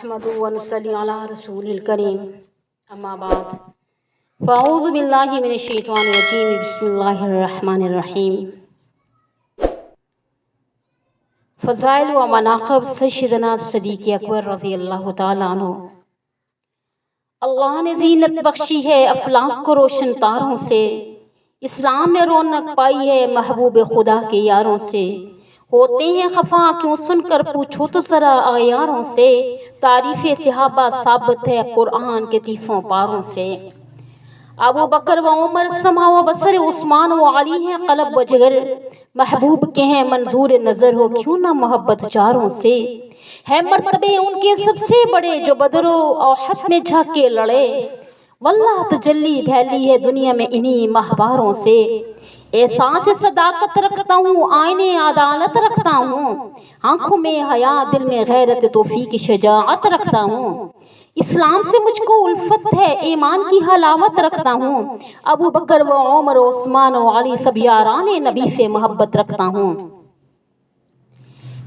نحمد ونصلی علی رسول الکریم اما بعد فاعوذ باللہ من الشیطان الرجیم بسم اللہ الرحمن الرحیم۔ فضائل و مناقب سیدنا صدیق اکبر رضی اللہ تعالیٰ عنہ۔ اللہ نے زینت بخشی ہے افلاک کو روشن تاروں سے، اسلام نے رونق پائی ہے محبوب خدا کے یاروں سے۔ ہوتے ہیں خفا کیوں سن کر پوچھو تو ذرا اغیاروں سے، تعریف صحابہ ثابت ہے قرآن کے 30 پاروں سے۔ ابو بکر و عمر سمع و بصر، عثمان و علی ہیں قلب و جگر، محبوب کے ہیں منظور نظر، ہو کیوں نہ محبت چاروں سے۔ ہے مرتبے ان کے سب سے بڑے جو بدر و احد میں جا کے لڑے، واللہ تجلی پھیلی ہے دنیا میں انہی ماہواروں سے۔ احساس صداقت رکھتا ہوں آئینے عدالت رکھتا ہوں، آنکھوں میں حیا دل میں غیرت توفیق شجاعت رکھتا ہوں۔ اسلام سے مجھ کو الفت ہے ایمان کی حلاوت رکھتا ہوں، ابو بکر و عمر و عثمان و علی سب یاران نبی سے محبت رکھتا ہوں۔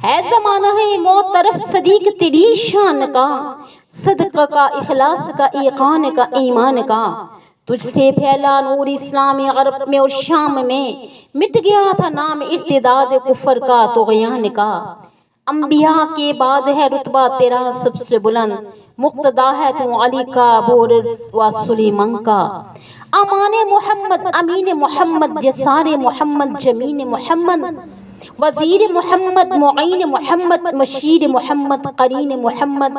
ہے زمانہ ہے معترف صدیق تیری شان کا، صدقہ کا اخلاص کا ایقان کا ایمان کا۔ تجھ سے پھیلا نور اسلام عرب میں اور شام میں، مٹ گیا تھا نام ارتداد کفر کا طغیان کا۔ انبیاء کے بعد ہے رتبہ تیرا سب سے بلند، مقتدا ہے تو علی کا بورس و سلیمان کا۔ امان محمد امین محمد جسار محمد جمین محمد، وزیر محمد معین محمد مشیر محمد قرین محمد،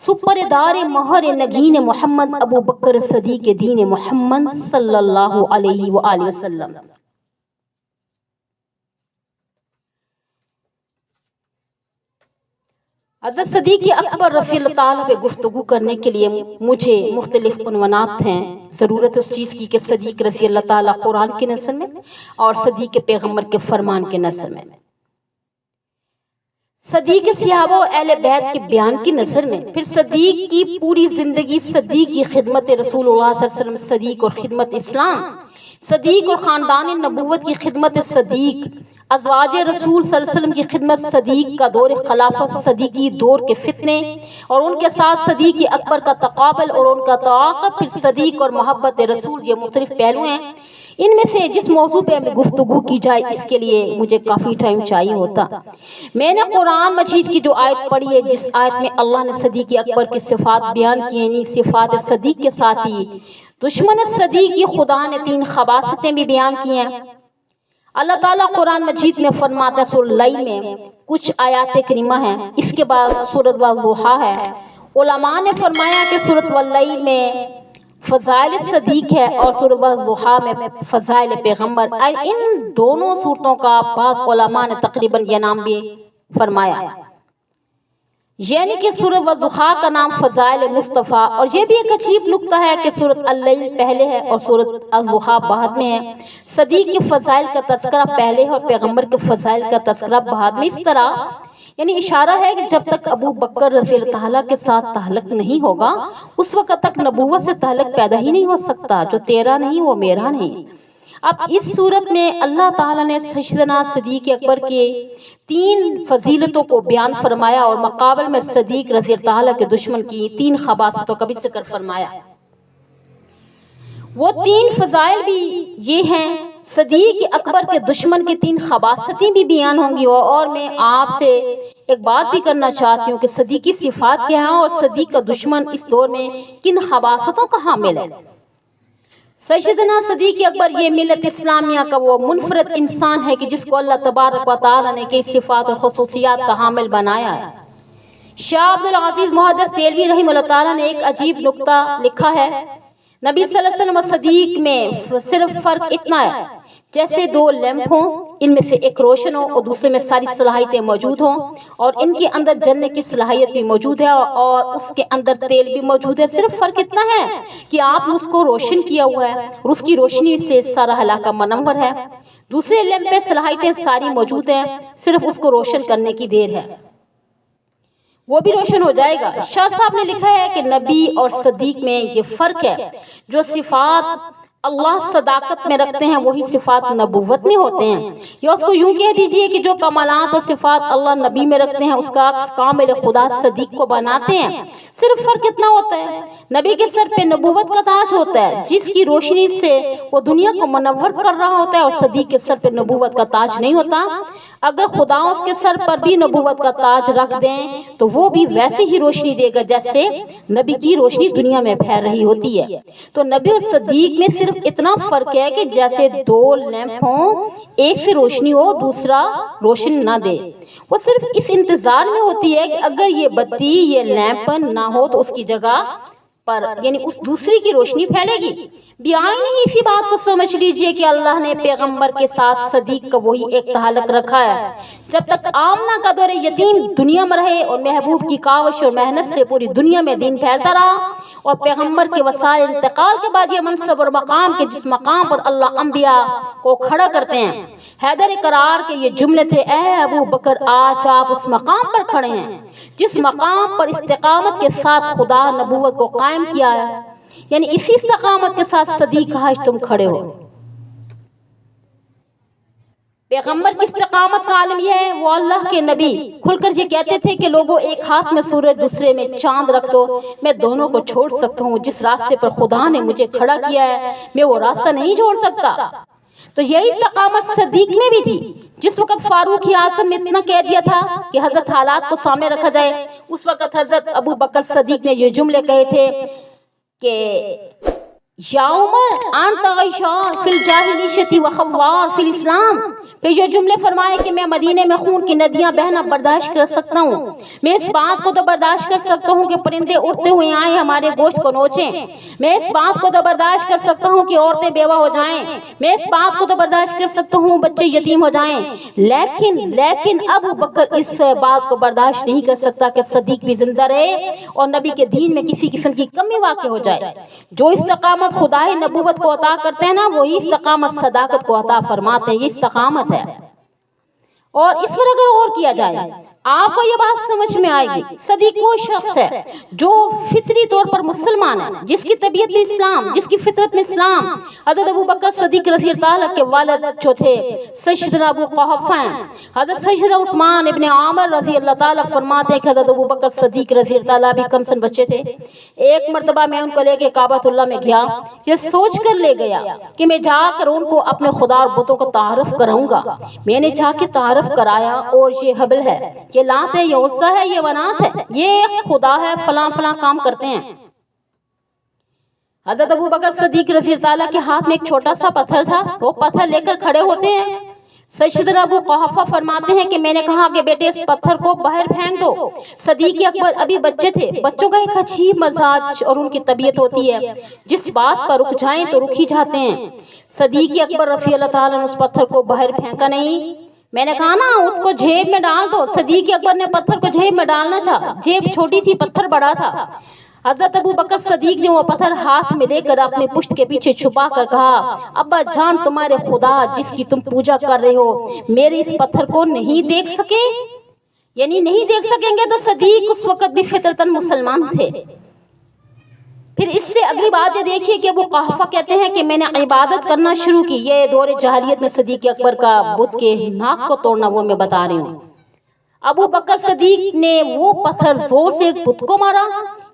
سپردار مہر نگین محمد، ابو بکر صدیق دین محمد صلی اللہ علیہ وآلہ وسلم۔ حضرت صدیق اکبر رضی اللہ تعالیٰ پہ گفتگو کرنے کے لیے مجھے مختلف عنوانات ہیں، ضرورت اس چیز کی کہ صدیق رضی اللہ تعالیٰ قرآن کی نثر میں اور صدیق پیغمبر کے فرمان کے نثر میں، صدیق صحابہ و اہل بیت کے بیان کی نظر میں، پھر صدیق کی پوری زندگی، صدیق کی خدمت رسول اللہ صلی اللہ علیہ وسلم، صدیق اور خدمت اسلام، صدیق اور خاندان نبوت کی خدمت، صدیق ازواج رسول صلی اللہ علیہ وسلم کی خدمت، صدیق کا دور خلافت، صدیقی دور کے فتنے اور ان کے ساتھ صدیق اکبر کا تقابل اور ان کا تعاقب، پھر صدیق اور محبت رسول، یہ مختلف پہلو ہیں۔ ان میں سے جس موضوع پہ ہمیں گفتگو کی جائے اس کے لیے مجھے کافی ٹائم چاہیے ہوتا۔ میں نے قرآن مجید کی جو آیت پڑھی ہے، جس آیت میں اللہ نے صدیق اکبر کی صفات بیان کی ہیں، یعنی صفات صدیق کے ساتھ ہی دشمن صدیق کی خدا نے 3 خباثتیں بھی بیان کی ہیں۔ اللہ تعالیٰ قرآن مجید میں فرماتا ہے، سورۃ اللیل میں کچھ آیات کریمہ ہیں، اس کے بعد سورۃ والضحیٰ ہے۔ علماء نے فرمایا کہ سورۃ واللیل میں فضائل صدیق ہے اور سورۃ والضحیٰ میں فضائل پیغمبر، ان دونوں صورتوں کا بعض علماء نے تقریباً یہ نام بھی فرمایا، یعنی کہ سورۃ والضحیٰ کا نام فضائل مصطفیٰ، اور یہ بھی ایک عجیب نکتہ ہے کہ سورۃ اللیل پہلے ہے اور سورۃ الضحیٰ بعد میں ہے۔ صدیق کے فضائل کا تذکرہ پہلے ہے اور پیغمبر کے فضائل کا تذکرہ بعد میں۔ اس طرح یعنی اشارہ ہے کہ جب تک ابو بکر رضی اللہ تعالیٰ کے ساتھ تعلق نہیں ہوگا اس وقت تک نبوت سے تعلق پیدا ہی نہیں ہو سکتا، جو تیرا نہیں وہ میرا نہیں۔ اب اس صورت میں اللہ تعالیٰ نے سیدنا صدیق اکبر کے 3 فضیلتوں کو بیان فرمایا اور مقابل میں صدیق رضی اللہ تعالیٰ کے دشمن کی 3 خباثتوں کا بھی ذکر فرمایا۔ وہ 3 فضائل بھی یہ ہیں، صدیق اکبر کے دشمن کی 3 خباثتیں بھی بیان ہوں گی، اور میں آپ سے ایک بات بھی کرنا چاہتی ہوں کہ صدیقی صفات کیا ہیں اور صدیق کا دشمن اس دور میں کن خباثتوں کا حامل ہے۔ سیدنا صدیق اکبر یہ ملت اسلامیہ کا وہ منفرد انسان ہے کہ جس کو اللہ تبارک و تعالیٰ نے کئی صفات اور خصوصیات کا حامل بنایا ہے۔ شاہ عبدالعزیز محدث دہلوی رحمہ اللہ تعالیٰ نے ایک عجیب نکتہ لکھا ہے، نبی صلی اللہ علیہ وسلم اور صدیق میں صرف فرق اتنا ہے جیسے 2 لیمپ ہوں، ان میں سے ایک روشن ہو اور دوسرے میں ساری صلاحیتیں موجود ہوں، اور ان کے اندر جلنے کی صلاحیت بھی موجود ہے اور اس کے اندر تیل بھی موجود ہے۔ صرف فرق اتنا ہے کہ آپ نے اس کو روشن کیا ہوا ہے اور اس کی روشنی سے سارا علاقہ منور ہے، دوسرے لیمپ میں صلاحیتیں ساری موجود ہیں، صرف اس کو روشن کرنے کی دیر ہے، وہ بھی روشن ہو جائے گا۔ شاہ صاحب نے لکھا ہے کہ نبی اور صدیق میں یہ فرق ہے، جو صفات اللہ صداقت میں رکھتے ہیں وہی صفات نبوت میں ہوتے ہیں، یا اس کو یوں کہہ دیجئے کہ جو کمالات اور صفات اللہ نبی میں رکھتے ہیں اس کا کامل خدا صدیق کو بناتے ہیں۔ صرف فرق اتنا ہوتا ہے، نبی کے سر پہ نبوت کا تاج ہوتا ہے جس کی روشنی سے وہ دنیا کو منور کر رہا ہوتا ہے، اور صدیق کے سر پہ نبوت کا تاج نہیں ہوتا۔ اگر خدا اس کے سر پر بھی نبوت کا تاج رکھ دیں تو وہ بھی ویسے ہی روشنی دے گا جیسے نبی کی روشنی دنیا میں پھیل رہی ہوتی ہے۔ تو نبی اور صدیق میں صرف اتنا فرق ہے کہ جیسے دو لیمپ ہوں، ایک سے روشنی ہو دوسرا روشن نہ دے، وہ صرف اس انتظار میں ہوتی ہے کہ اگر یہ بتی یہ لیمپ نہ ہو تو اس کی جگہ پر یعنی اس دوسری کی روشنی پھیلے گی۔ بیان نہیں اسی بات کو سمجھ لیجئے کہ اللہ نے پیغمبر کے ساتھ صدیق کا وہی ایک تعلق رکھا ہے۔ جب تک آمنہ کا دور یتیم دنیا میں رہے اور محبوب کی کاوش اور محنت سے پوری دنیا میں دین پھیلتا رہا، اور پیغمبر کے وسائل انتقال کے بعد یہ منصب اور مقام کے جس مقام پر اللہ انبیاء کو کھڑا کرتے ہیں، حیدر قرار کے یہ جملے تھے: اے ابو بکر آج آپ اس مقام پر کھڑے ہیں جس مقام پر استقامت کے ساتھ خدا نبوت کو قائم کیا ہے، یعنی اسی استقامت کے ساتھ صدیق آج تم کھڑے ہو۔ پیغمبر کی استقامت کا عالم یہ ہے، وہ اللہ کے نبی کھل کر یہ کہتے تھے کہ لوگوں ایک ہاتھ میں سورج دوسرے میں چاند رکھ دو، میں دونوں کو چھوڑ سکتا ہوں، جس راستے پر خدا نے مجھے کھڑا کیا ہے میں وہ راستہ نہیں چھوڑ سکتا۔ تو یہی استقامت صدیق میں بھی تھی۔ جس وقت فاروق اعظم نے اتنا کہہ دیا تھا کہ حضرت حالات کو سامنے رکھا جائے، اس وقت حضرت ابو بکر صدیق نے یہ جملے کہے تھے کہ یا عمر انت غیشار فی الجاہلیت و خوار فی الاسلام، پھر یہ جملے فرمائے کہ میں مدینے میں خون کی ندیاں بہنا برداشت کر سکتا ہوں، میں اس بات کو تو برداشت کر سکتا ہوں کہ پرندے اڑتے ہوئے آئیں ہمارے گوشت کو نوچیں، میں اس بات کو تو برداشت کر سکتا ہوں کہ عورتیں بیوہ ہو جائیں، میں اس بات کو تو برداشت کر سکتا ہوں بچے یتیم ہو جائیں، لیکن ابو بکر اس بات کو برداشت نہیں کر سکتا کہ صدیق بھی زندہ رہے اور نبی کے دین میں کسی قسم کی کمی واقع ہو جائے۔ جو استقامت خدائے نبوت کو عطا کرتے ہیں نا، وہی استقامت صداقت کو عطا فرماتے ہیں، یہ استقامت ہے۔ اور اس پر اگر اور کیا جائے آپ کو یہ بات سمجھ میں آئے گی، صدیق وہ شخص ہے جو فطری طور پر مسلمان ہے، جس کی طبیعت میں اسلام، جس کی فطرت میں اسلام۔ حضرت ابو بکر صدیق رضی اللہ عنہ کے والد جو تھے سیدنا ابو قحافہ ہیں، حضرت سیدنا عثمان ابن عامر رضی اللہ تعالیٰ فرماتے ہیں کہ حضرت ابو بکر صدیق رضی اللہ تعالیٰ بھی کم سن بچے تھے۔ ایک مرتبہ میں ان کو لے کے کعبۃ اللہ میں گیا، یہ سوچ کر لے گیا کہ میں جا کر ان کو اپنے خدا اور بتوں کو تعارف کراؤں گا۔ میں نے جا کے تعارف کرایا، اور یہ حبل ہے، یہ لات ہے، یہ عزا ہے، یہ منات ہے، یہ خدا ہے، فلاں فلاں کام کرتے ہیں۔ حضرت ابو بکر صدیق رضی اللہ عنہ کے ہاتھ میں ایک چھوٹا سا پتھر تھا، وہ پتھر لے کر کھڑے ہوتے ہیں۔ سیدنا ابو قحافہ فرماتے ہیں کہ میں نے کہا کہ بیٹے اس پتھر کو باہر پھینک دو۔ صدیق اکبر ابھی بچے تھے، بچوں کا ایک عجیب مزاج اور ان کی طبیعت ہوتی ہے، جس بات پر رک جائیں تو رک ہی جاتے ہیں۔ صدیق اکبر رضی اللہ تعالیٰ نے اس پتھر کو باہر پھینکا نہیں، میں نے کہا نا اس کو جیب میں ڈال دو۔ صدیق اکبر نے پتھر کو جیب میں ڈالنا چاہا، جیب چھوٹی تھی پتھر بڑا تھا۔ حضرت ابو بکر صدیق نے وہ پتھر ہاتھ میں لے کر اپنے پشت کے پیچھے چھپا کر کہا، ابا جان تمہارے خدا جس کی تم پوجا کر رہے ہو میرے اس پتھر کو نہیں دیکھ سکے، یعنی نہیں دیکھ سکیں گے۔ تو صدیق اس وقت بھی فطرتاً مسلمان تھے۔ پھر اس سے اگلی بات یہ دیکھیے کہ ابو قحافہ کہتے ہیں کہ میں نے عبادت کرنا شروع کی، یہ دور جاہلیت میں صدیق اکبر کا بت کے ناک کو توڑنا وہ میں بتا رہی ہوں۔ ابو بکر صدیق نے وہ پتھر زور سے ایک بت کو مارا،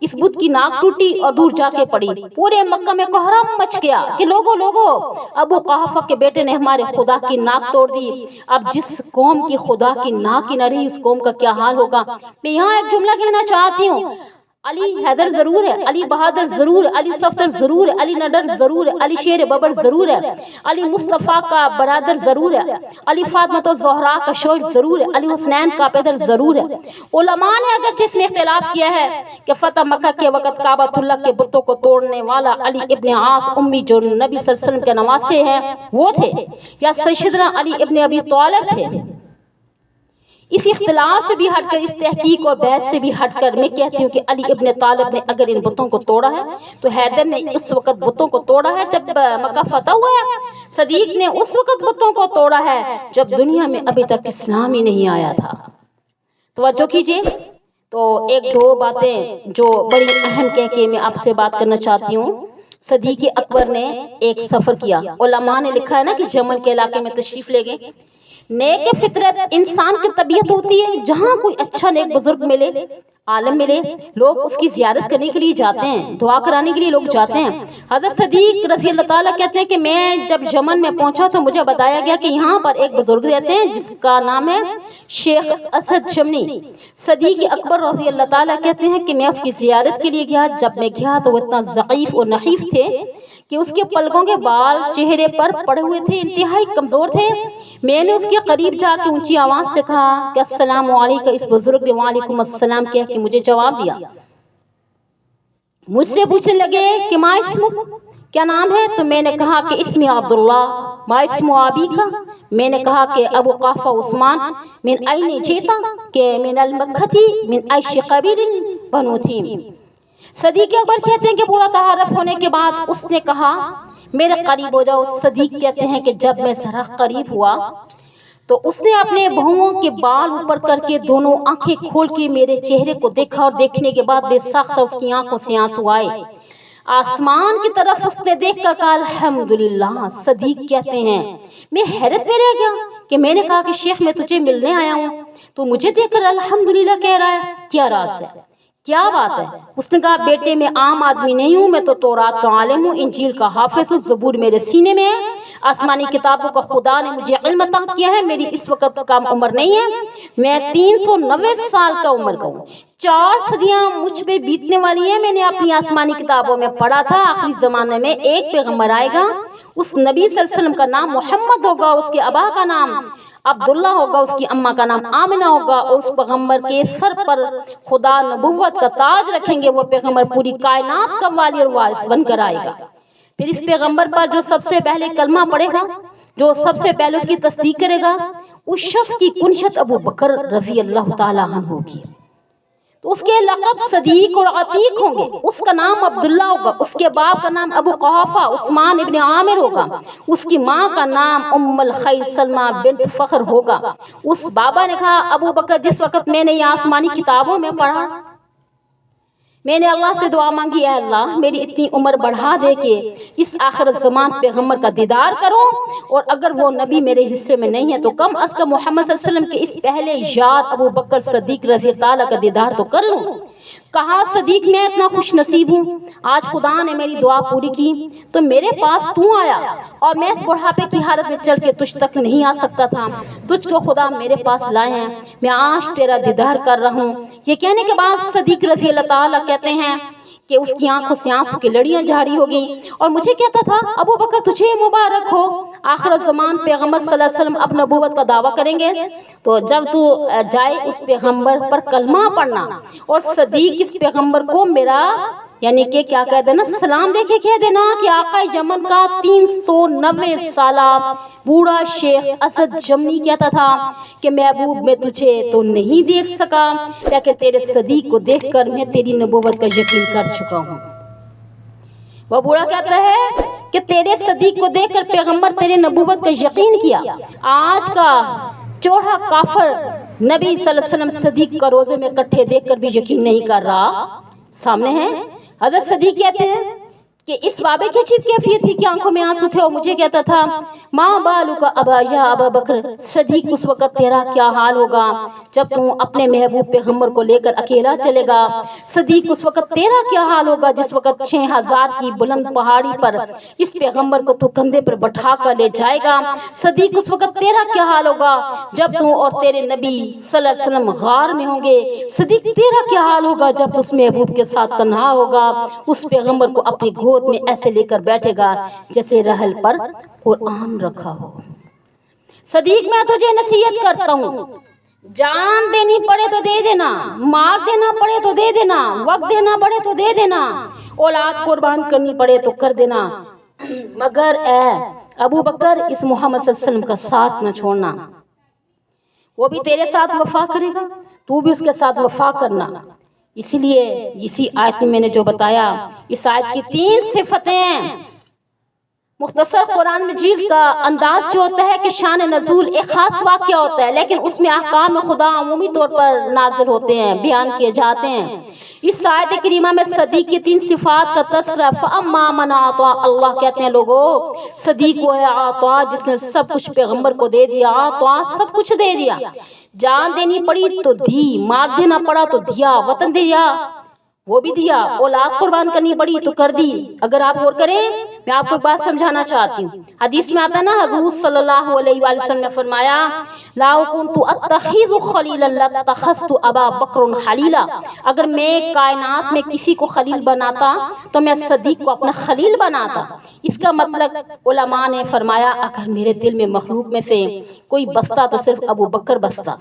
اس بت کی ناک ٹوٹی اور دور جا کے پڑی۔ پورے مکہ میں کوہرام مچ گیا کہ لوگو ابو قحافہ کے بیٹے نے ہمارے خدا کی ناک توڑ دی۔ اب جس قوم کی خدا کی ناک ہی نہ رہی اس قوم کا کیا حال ہوگا۔ میں یہاں ایک جملہ کہنا چاہتی ہوں، علی حیدر ضرور ہے، علی بہادر ضرور ہے، علی صفدر ضرور ہے، علی نڈر ضرور ہے، علی شیر ببر ضرور ہے، علی مصطفیٰ کا برادر ضرور ہے، علی فاطمہ الزہرا کا شوہر ضرور ہے، علی حسنین کا پدر ضرور ہے۔ علماء نے اگرچہ اس میں اختلاف کیا ہے کہ فتح مکہ کے وقت کعبۃ اللہ کے بتوں کو توڑنے والا علی ابن عاص امی جو نبی صلی اللہ علیہ وسلم کے نواسے ہیں وہ تھے، یا سیدنا علی ابن ابی طالب تھے۔ اس اختلاف سے بھی ہٹ کر، اس تحقیق اور بحث سے بھی ہٹ کر میں کہتی ہوں کہ علی ابن طالب نے اگر ان بتوں کو توڑا ہے تو حیدر نے اس وقت بتوں کو توڑا ہے جب مکہ فتح ہوا ہے، صدیق نے اس وقت بتوں کو توڑا ہے جب دنیا میں ابھی تک اسلام ہی نہیں آیا تھا۔ توجہ کیجئے، تو ایک دو باتیں جو بڑی اہم کہہ کے میں آپ سے بات کرنا چاہتی ہوں۔ صدیق اکبر نے ایک سفر کیا. علماء نے لکھا ہے نا کہ یمن کے علاقے میں تشریف لے گئے. نیک فطرت انسان کی طبیعت ہوتی ہے، جہاں کوئی اچھا نیک بزرگ ملے، عالم ملے، لوگ اس کی زیارت کرنے کے لیے جاتے ہیں، دعا کرانے کے لیے لوگ جاتے ہیں. حضرت صدیق رضی اللہ تعالیٰ کہتے ہیں کہ میں جب یمن میں پہنچا تو مجھے بتایا گیا کہ یہاں پر ایک بزرگ رہتے ہیں جس کا نام ہے شیخ اسد شمنی. صدیق اکبر رضی اللہ تعالیٰ کہتے ہیں کہ میں اس کی زیارت کے لیے گیا. جب میں گیا تو وہ اتنا ضعیف اور نحیف تھے کہ اس کے پلکوں کے بال چہرے پر پڑے ہوئے تھے، انتہائی کمزور تھے. میں نے اس کے قریب جا کے اونچی آواز سے کہا کہ السلام علیکم. اس بزرگ نے وعلیکم السلام کہہ کے مجھے جواب دیا. مجھ سے پوچھنے لگے کہ ما اسمک، کیا نام ہے؟ تو میں نے کہا کہ اسمی عبداللہ. ما اسم ابی کا؟ میں نے کہا کہ ابو قحفہ عثمان. من این جیتا؟ کہ من المکھتی من ایش قبیل بنو تھیم. صدیق اکبر کہتے ہیں کہ پورا تعارف ہونے کے بعد اس نے کہا میرے قریب ہو جاؤ. صدیق کہتے ہیں کہ جب میں ذرا قریب ہوا تو اس نے اپنے بھوؤں کے بال اوپر کر کے دونوں آنکھیں کھول کے میرے چہرے کو دیکھا، اور دیکھنے کے بعد بے ساختہ اس کی آنکھوں سے آنسو آئے. آسمان کی طرف اس نے دیکھ کر کہا الحمدللہ. صدیق کہتے ہیں میں حیرت میں رہ گیا کہ میں نے کہا کہ شیخ میں تجھے ملنے آیا ہوں تو مجھے دیکھ کر الحمدللہ کہہ رہا ہے، کیا راز ہے، کیا بات ہے؟ اس نے کہا بیٹے میں عام آدمی نہیں ہوں، میں تو تورات کا عالم ہوں، انجیل کا حافظ ہوں، زبور میرے سینے میں ہے، آسمانی کتابوں کا خدا نے مجھے علم عطا کیا ہے. میری اس وقت کم عمر نہیں ہے، میں 390 سال کا عمر کا ہوں. 4 صدیاں مجھ پہ بیتنے والی ہیں. میں نے اپنی آسمانی کتابوں میں پڑھا تھا آخری زمانے میں ایک پیغمبر آئے گا، اس نبی صلی اللہ علیہ وسلم کا نام محمد ہوگا، اس کے ابا کا نام عبداللہ ہوگا، اس کی اماں کا نام آمنہ ہوگا، اور اس پیغمبر کے سر پر خدا نبوت کا تاج رکھیں گے. وہ پیغمبر پوری کائنات کا والی اور وارث بن کر آئے گا. پھر اس پیغمبر پر جو سب سے پہلے کلمہ پڑھے گا، جو سب سے پہلے اس کی تصدیق کرے گا، اس شخص کی کنشت ابو بکر رضی اللہ تعالیٰ عنہ ہوگی. تو اس کے لقب صدیق اور عتیق ہوں گے. اس کا نام عبداللہ ہوگا، اس کے باپ کا نام ابو قحافہ عثمان ابن عامر ہوگا، اس کی ماں کا نام ام الخیر سلمہ بنت فخر ہوگا. اس بابا نے کہا ابو بکر جس وقت میں نے یہ آسمانی کتابوں میں پڑھا میں نے اللہ سے دعا مانگی، اے اللہ میری اتنی عمر بڑھا دے کہ اس آخر زمان پیغمبر کا دیدار کروں، اور اگر وہ نبی میرے حصے میں نہیں ہے تو کم از کم محمد صلی اللہ علیہ وسلم کے اس پہلے یار ابو بکر صدیق رضی اللہ تعالیٰ کا دیدار تو کر لوں. کہا صدیق میں اتنا خوش نصیب ہوں، آج خدا نے میری دعا پوری کی تو میرے پاس تو آیا، اور میں اس بڑھاپے کی حالت میں چل کے تجھ تک نہیں آ سکتا تھا، تجھ کو خدا میرے پاس لائے ہیں، میں آج تیرا دیدار کر رہا ہوں. یہ کہنے کے بعد صدیق رضی اللہ تعالیٰ کہتے ہیں کہ اس کی آنکھوں سے آنسو کی لڑیاں جاری ہو گئیں، اور مجھے کہتا تھا ابو بکر تجھے مبارک ہو، آخر زمان پیغمبر صلی اللہ علیہ وسلم اب نبوت کا دعویٰ کریں گے، تو جب تو جائے اس پیغمبر پر کلمہ پڑھنا، اور صدیق اس پیغمبر کو میرا یعنی کہ کیا کہہ دینا، سلام دے کے کہہ دینا کہ آقا یمن کا 390 سالہ بوڑھا شیخ اسد جمنی کہتا تھا کہ محبوب میں تجھے تو نہیں دیکھ سکا، لیکن تیرے صدیق کو دیکھ کر میں تیری نبوت کا یقین کر چکا ہوں. وہ بوڑھا کہتا ہے کہ تیرے صدیق کو دیکھ کر پیغمبر تیرے نبوت کا یقین کیا. آج کا چوڑا کافر نبی صلی اللہ علیہ وسلم صدیق کا روزے میں کٹھے دیکھ کر بھی یقین نہیں کر رہا. سامنے ہے حضرت صدیق کہتے ہیں کہ اس بابے کی عجیب کیفیت تھی کہ آنکھوں میں آنسو تھے، اور مجھے کہتا تھا ماں بالو کا ابا یا ابا بکر، صدیق اس وقت تیرا کیا حال ہوگا جب تم اپنے محبوب پیغمبر کو لے کر اکیلا چلے گا. صدیق اس وقت تیرا کیا حال ہوگا جس وقت 6000 کی بلند پہاڑی پر اس پیغمبر کو تو کندھے پر بٹھا کر لے جائے گا. صدیق اس وقت تیرا کیا حال ہوگا جب تم اور تیرے نبی صلی اللہ علیہ وسلم غار میں ہوں گے. صدیق تیرا کیا حال ہوگا جب تو اس محبوب کے ساتھ تنہا ہوگا، اس پیغمبر کو اپنی گود میں ایسے لے کر بیٹھے گا جیسے رحل پر قرآن رکھا ہو. صدیق میں تجھے نصیحت کرتا ہوں، جان دینی پڑے تو دے دینا، مال دینا پڑے تو دے دینا، وقت دینا پڑے تو دے دینا، اولاد قربان کرنی پڑے تو کر دینا، مگر اے ابو بکر اس محمد صلی اللہ علیہ وسلم کا ساتھ نہ چھوڑنا. وہ بھی تیرے ساتھ وفا کرے گا، تو بھی اس کے ساتھ وفا کرنا. اسی لیے اسی آیت میں نے جو بتایا، اس آیت کی 3 صفتیں مختصر قرآن مجید کا انداز جو ہوتا ہے کہ شان نزول ایک خاص واقعہ ہوتا ہے، لیکن اس میں احکام خدا عمومی طور پر نازل ہوتے ہیں، بیان کیے جاتے ہیں۔ اس آیت کریمہ میں صدیق کی 3 صفات کا تذکرہ۔ فَأَمَّا مَنْ أَعْطَىٰ، اللہ کہتے ہیں لوگوں صدیق وہ ہے عطا جس نے سب کچھ پیغمبر کو دے دیا، عطا سب کچھ دے دیا، جان دینی پڑی تو دی، مال دینا پڑا تو دیا، وطن دیا وہ بھی دیا، اولاد قربان کرنی پڑی تو کر دی۔ اگر آپ غور کریں میں آپ کو ایک بات سمجھانا چاہتی ہوں، حدیث میں آتا ہے نا، حضور صلی اللہ علیہ وآلہ وسلم نے فرمایا لا كنت اتخذ خلیلا لاتخذت ابا بکر خلیلا، اگر میں کائنات میں کسی کو خلیل بناتا تو میں صدیق کو اپنا خلیل بناتا۔ اس کا مطلب علماء نے فرمایا اگر میرے دل میں مخلوق میں سے کوئی بستا تو صرف ابو بکر بستا،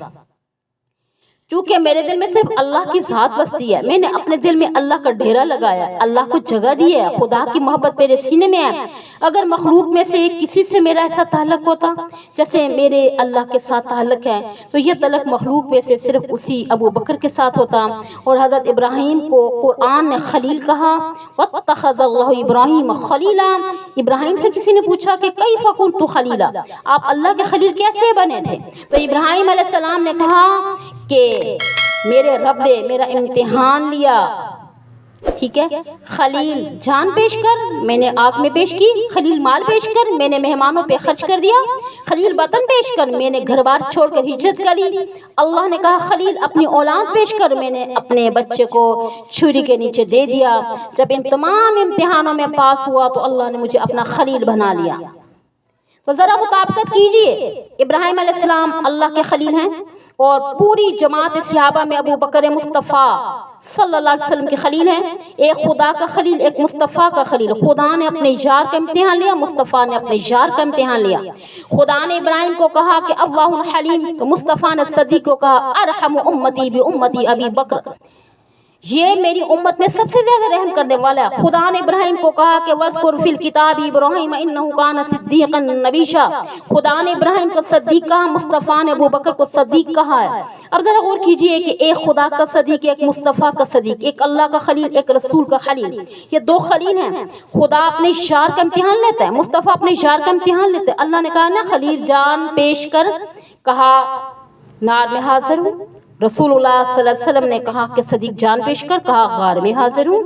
چونکہ میرے دل میں صرف اللہ کی ذات بستی ہے، میں نے اپنے دل میں اللہ کا ڈھیرا لگایا، اللہ کو جگہ دی ہے، خدا کی محبت میرے سینے میں ہے۔ اگر مخلوق میں سے کسی سے میرا ایسا تعلق ہوتا جیسے میرے اللہ کے ساتھ تعلق ہے تو یہ تعلق مخلوق میں سے صرف اسی ابو بکر کے ساتھ ہوتا۔ اور حضرت ابراہیم کو قرآن نے خلیل کہا، وَاتَّخَذَ اللَّهُ إِبْرَاهِيمَ خَلِيلًا۔ ابراہیم سے کسی نے پوچھا کہ کیف کنت خلیلا، آپ اللہ کے خلیل کیسے بنے تھے؟ تو ابراہیم علیہ السلام نے کہا کہ میرے رب نے میرا امتحان لیا، ٹھیک ہے، خلیل جان پیش کر میں نے آگ میں پیش کی، خلیل مال پیش کر میں نے مہمانوں پہ خرچ کر دیا، خلیل وطن پیش کر میں نے گھر بار چھوڑ کر ہجرت کر لی۔ اللہ نے کہا خلیل اپنی اولاد پیش کر میں نے اپنے بچے کو چھری کے نیچے دے دیا۔ جب ان تمام امتحانوں میں پاس ہوا تو اللہ نے مجھے اپنا خلیل بنا لیا۔ تو ذرا مطابقت کیجئے، ابراہیم علیہ السلام اللہ کے خلیل ہیں اور پوری جماعت صحابہ میں ابو بکر مصطفیٰ صلی اللہ علیہ وسلم کے خلیل ہیں۔ ایک خدا کا خلیل، ایک مصطفیٰ کا خلیل۔ خدا نے اپنے یار کا امتحان لیا، مصطفیٰ نے اپنے یار کا امتحان لیا۔ خدا نے ابراہیم کو کہا کہ اوّاہ حلیم، تو مصطفیٰ نے صدیق کو کہا ارحم امتی بامتی ابی بکر، یہ میری امت میں سب سے زیادہ رحم کرنے والا ہے۔ خدا نے ابراہیم کو کہا کہ وَاذْكُرْ فِي الْكِتَابِ إِبْرَاهِيمَ إِنَّهُ كَانَ صِدِّيقًا نَبِيًّا، خدا نے ابراہیم کو صدیق کہا، مصطفیٰ نے ابو بکر کو صدیق کہا ہے۔ اب ذرا غور کیجئے کہ ایک خدا کا صدیق، ایک مصطفیٰ کا صدیق، ایک اللہ کا خلیل، ایک رسول کا خلیل، یہ دو خلیل ہیں۔ خدا اپنے یار کا امتحان لیتا ہے، مصطفیٰ اپنے یار کا امتحان لیتا ہے۔ اللہ نے کہا نا خلیل جان پیش کر، کہا نار میں حاضر ہوں۔ رسول اللہ صلی اللہ علیہ وسلم نے کہا کہ صدیق جان پیش کر، کہا غار میں حاضر ہوں۔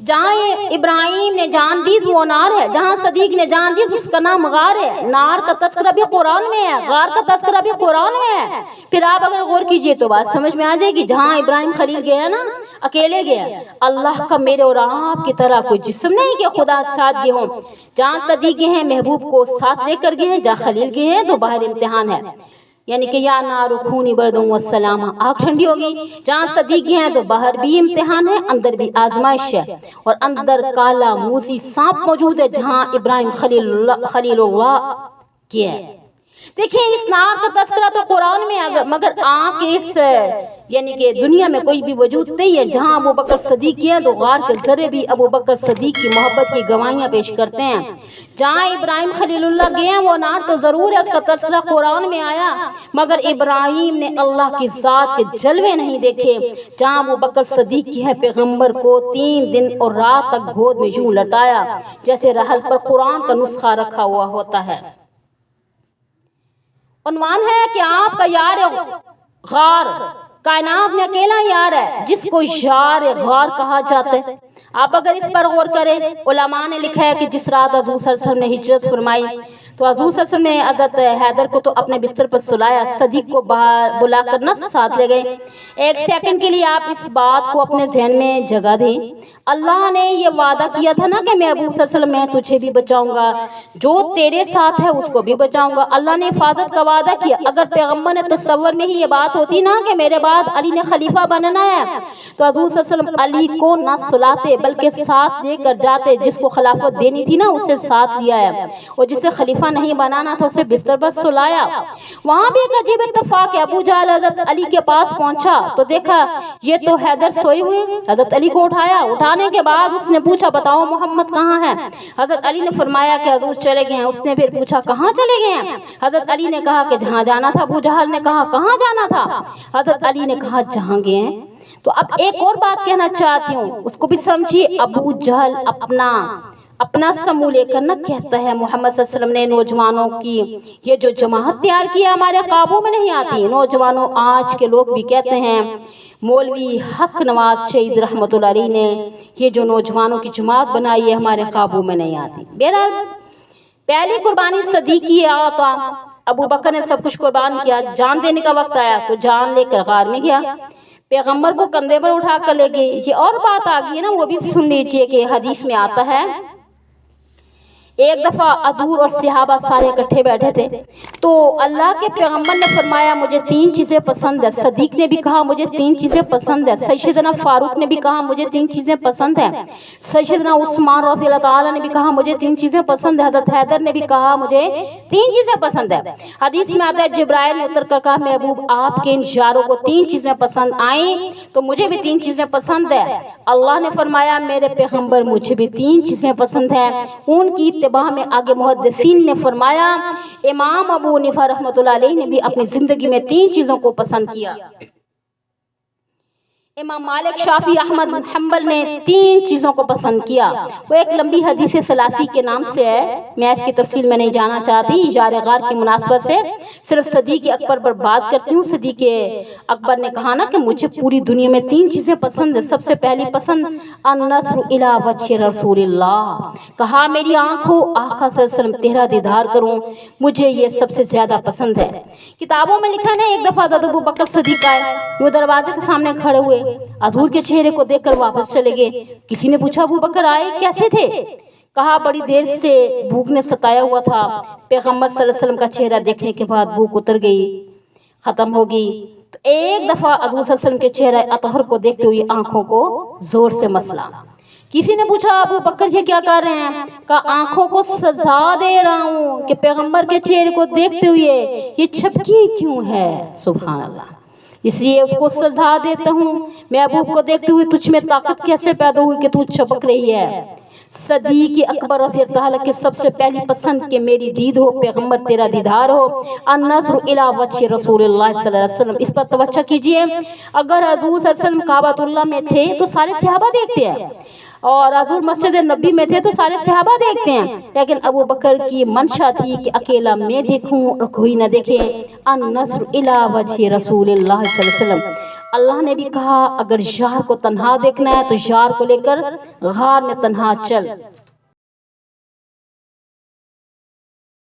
جہاں ابراہیم نے جان دی وہ نار ہے، جہاں صدیق نے جان دی اس کا نام غار ہے۔ نار کا تذکرہ بھی قرآن میں ہے، غار کا تذکرہ بھی قرآن میں ہے۔ پھر آپ اگر غور کیجئے تو بات سمجھ میں آ جائے گی، جہاں ابراہیم خلیل گیا نا اکیلے گیا، اللہ کا میرے اور آپ کی طرح کوئی جسم نہیں کہ خدا ساتھ گئے ہوں۔ جہاں صدیق گئے ہیں محبوب کو ساتھ لے کر گئے ہیں، جہاں خلیل گئے ہیں تو باہر امتحان ہے، یعنی کہ یا نار کونی بردوں والسلام، آگ ٹھنڈی ہوگی۔ جہاں صدیق ہیں تو باہر بھی امتحان ہے، اندر بھی آزمائش ہے، اور اندر کالا موذی سانپ موجود ہے جہاں ابراہیم خلیل اللہ کی ہے۔ دیکھیں اس نار کا تذکرہ تو قرآن میں مگر آنکھ اس یعنی کہ دنیا میں کوئی بھی وجود نہیں ہے جہاں ابو بکر صدیق ہے تو غار کے ذرے بھی ابو بکر صدیق کی محبت کی گواہیاں پیش کرتے ہیں۔ جہاں ابراہیم خلیل اللہ گئے ہیں وہ نار تو ضرور ہے، اس کا تذکرہ قرآن میں آیا، مگر ابراہیم نے اللہ کی ذات کے جلوے نہیں دیکھے۔ جہاں ابو بکر صدیق کی ہے پیغمبر کو 3 دن اور رات تک گود میں یوں لٹایا جیسے رحل پر قرآن کا نسخہ رکھا ہوا ہوتا ہے۔ عنوان ہے کہ آپ کا یار غار، کائنات میں اکیلا یار ہے جس کو یار غار کہا جاتا ہے۔ آپ اگر اس پر غور کریں، علماء نے لکھا ہے کہ جس رات حضور صلی اللہ علیہ وسلم نے ہجرت فرمائی تو حضور صلی اللہ علیہ وسلم نے حضرت حیدر کو تو اپنے بستر پر سلایا، صدیق کو باہر بلا کر نہ ساتھ لے گئے۔ ایک سیکنڈ کے لیے آپ اس بات کو اپنے ذہن میں جگہ دیں، اللہ نے یہ وعدہ کیا تھا نا کہ میں ابو صلی اللہ علیہ وسلم میں تجھے بھی بچاؤں گا، جو تیرے ساتھ ہے اس کو بھی بچاؤں گا۔ اللہ نے حفاظت کا وعدہ کیا۔ اگر پیغمبر نے تصور میں ہی یہ بات ہوتی نا کہ میرے بعد علی نے خلیفہ بننا ہے تو حضور صلی اللہ علیہ وسلم علی کو نہ سلاتے بلکہ ساتھ لے کر جاتے، جس کو خلافت دینی تھی نا اسے ساتھ لیا ہے، اور جسے خلیفہ نہیں بنانا تھا اسے بستر پر سلایا۔ وہاں بھی ایک عجیب اتفاق ہے، ابو جہل حضرت علی کے پاس پہنچا تو دیکھا یہ تو حیدر سوئے ہوئے، حضرت علی کو اٹھایا، اٹھانے کے بعد اس نے پوچھا بتاؤ محمد کہاں ہے؟ حضرت علی نے فرمایا کہ حضور چلے گئے ہیں۔ اس نے پھر پوچھا کہاں چلے گئے ہیں؟ حضرت علی نے کہا کہ جہاں جانا تھا۔ ابو جہل نے کہا کہاں جانا تھا؟ حضرت علی نے کہا جہاں گئے ہیں۔ تو اب ایک اور بات کہنا چاہتی ہوں، اس کو بھی سمجھیے۔ ابو جہل اپنا اپنا سمو لے کر نہ کہتا ہے محمد صلی اللہ علیہ وسلم نے نوجوانوں کی یہ جو جماعت تیار کی ہمارے قابو میں نہیں آتی. نوجوانوں آج کے لوگ بھی کہتے ہیں مولوی حق نواز شہید رحمۃ اللہ علیہ نے یہ جو نوجوانوں کی جماعت بنائی ہے ہمارے قابو میں نہیں آتی. بہرحال پہلی قربانی صدیق کی آقا ابو بکر نے سب کچھ قربان کیا. جان دینے کا وقت آیا تو جان لے کر غار میں گیا, پیغمبر کو کندھے پر اٹھا کر لے گئے. یہ اور بات آ گئی ہے نا, وہ بھی سن لیجئے کہ حدیث میں آتا ہے ایک دفعہ حضور اور صحابہ سارے اکٹھے بیٹھے تھے تو اللہ کے پیغمبر نے فرمایا مجھے 3 چیزیں پسند ہے. صدیق نے بھی کہا مجھے 3 چیزیں پسند ہے. سیدنا فاروق نے بھی کہا مجھے 3 چیزیں پسند ہے. سیدنا عثمان رضی اللہ تعالیٰ نے بھی کہا مجھے 3 چیزیں پسند ہے. حضرت حیدر نے بھی کہا مجھے 3 چیزیں پسند ہے. حدیث میں آتا ہے جبرائیل نے اتر کر کہا محبوب آپ کے ان یاروں کو 3 چیزیں پسند آئیں تو مجھے بھی 3 چیزیں پسند ہے. اللہ نے فرمایا میرے پیغمبر مجھے بھی 3 چیزیں پسند ہیں. ان کی اتباع میں آگے محدثین نے فرمایا امام ابو حنیفہ رحمۃ اللہ علیہ نے بھی اپنی زندگی میں 3 چیزوں کو پسند کیا. امام مالک شافعی احمد حنبل نے 3 چیزوں کو پسند کیا. وہ ایک لمبی حدیث ثلاثی کے نام سے ہے, میں اس کی تفصیل میں نہیں جانا چاہتی. یار غار کی مناسبت سے صرف صدیق اکبر پر بات کرتی ہوں. صدیق اکبر نے کہا نا کہ مجھے پوری دنیا میں 3 چیزیں پسند ہیں. سب سے پہلی پسند النظر الی وجہ رسول اللہ, کہا میری آنکھ ہو آقا صلی اللہ علیہ وسلم تیرا دیدار کروں, مجھے یہ سب سے زیادہ پسند ہے. کتابوں میں لکھا ہے ایک دفعہ حضرت ابو بکر صدیق آئے, وہ دروازے کے سامنے کھڑے ہوئے, حضور کے چہرے کو دیکھ کر واپس چلے گئے. کسی نے پوچھا ابو بکر آئے کیسے تھے؟ کہا بڑی دیر سے بھوک نے ستایا ہوا تھا. پیغمبر صلی اللہ علیہ وسلم کا چہرہ دیکھنے کے بعد بھوک اتر گئی, ختم ہو گئی. تو ایک دفعہ حضور صلی اللہ علیہ وسلم کے چہرہ اطہر کو دیکھتے ہوئے آنکھوں کو زور سے مسلا. کسی نے پوچھا ابو بکر یہ کیا کر رہے ہیں؟ کہا آنکھوں کو سزا دے رہا ہوں کہ پیغمبر کے چہرے کو دیکھتے ہوئے یہ چھپکی کیوں ہے. سبحان اللہ, اس لیے اس کو سزا دیتا ہوں. محبوب کو دیکھتے ہوئے تجھ میں طاقت کیسے پیدا ہوئی کہ تو چھپک رہی ہے؟ صدیق اکبر رضی اللہ عنہ کے سب سے پہلی پسند کہ میری دید ہو, پیغمبر تیرا دیدار ہو. النظر الی وجہ رسول اللہ صلی اللہ علیہ وسلم, اس پر توجہ کیجئے. اگر حضور صلی اللہ علیہ وسلم کعبۃ اللہ میں تھے تو سارے صحابہ دیکھتے ہیں, اور حضور مسجد نبی میں تھے تو سارے صحابہ دیکھتے ہیں, لیکن ابو بکر کی منشا تھی کہ اکیلا میں دیکھوں اور کوئی نہ دیکھے. النظر الی وجہ رسول اللہ صلی اللہ علیہ وسلم. اللہ نے بھی کہا اگر یار کو تنہا دیکھنا ہے تو یار کو لے کر غار میں تنہا چل.